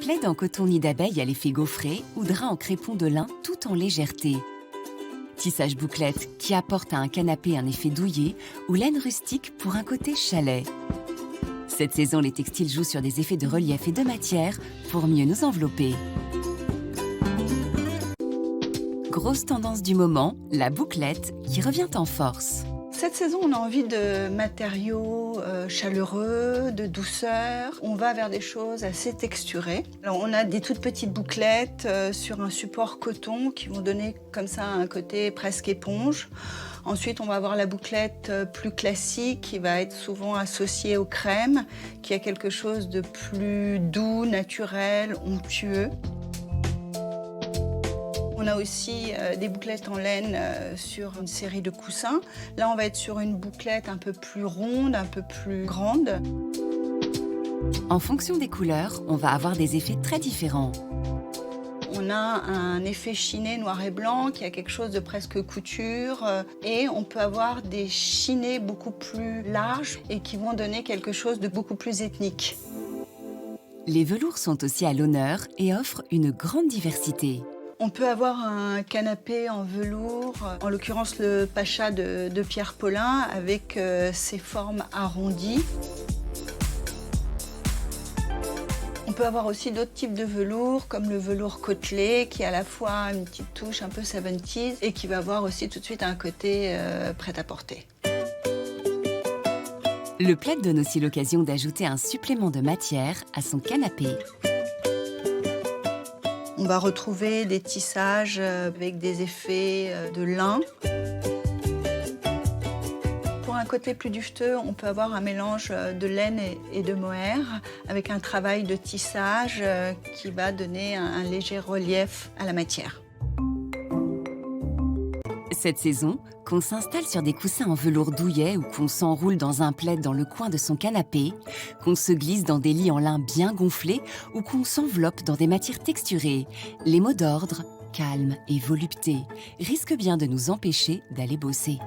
Plaid en coton nid d'abeille à l'effet gaufré ou drap en crépon de lin tout en légèreté. Tissage bouclette qui apporte à un canapé un effet douillet ou laine rustique pour un côté chalet. Cette saison, les textiles jouent sur des effets de relief et de matière pour mieux nous envelopper. Grosse tendance du moment, la bouclette qui revient en force. Cette saison, on a envie de matériaux chaleureux, de douceur. On va vers des choses assez texturées. Alors, on a des toutes petites bouclettes sur un support coton qui vont donner comme ça un côté presque éponge. Ensuite, on va avoir la bouclette plus classique qui va être souvent associée aux crèmes, qui a quelque chose de plus doux, naturel, onctueux. On a aussi des bouclettes en laine sur une série de coussins. Là, on va être sur une bouclette un peu plus ronde, un peu plus grande. En fonction des couleurs, on va avoir des effets très différents. On a un effet chiné noir et blanc qui a quelque chose de presque couture. Et on peut avoir des chinés beaucoup plus larges et qui vont donner quelque chose de beaucoup plus ethnique. Les velours sont aussi à l'honneur et offrent une grande diversité. On peut avoir un canapé en velours, en l'occurrence le Pacha de Pierre Paulin, avec ses formes arrondies. On peut avoir aussi d'autres types de velours, comme le velours côtelé, qui a à la fois une petite touche un peu 70s et qui va avoir aussi tout de suite un côté prêt-à-porter. Le plaid donne aussi l'occasion d'ajouter un supplément de matière à son canapé. On va retrouver des tissages avec des effets de lin. Pour un côté plus duveteux, on peut avoir un mélange de laine et de mohair avec un travail de tissage qui va donner un léger relief à la matière. Cette saison, qu'on s'installe sur des coussins en velours douillet ou qu'on s'enroule dans un plaid dans le coin de son canapé, qu'on se glisse dans des lits en lin bien gonflés ou qu'on s'enveloppe dans des matières texturées, les mots d'ordre, calme et volupté, risquent bien de nous empêcher d'aller bosser.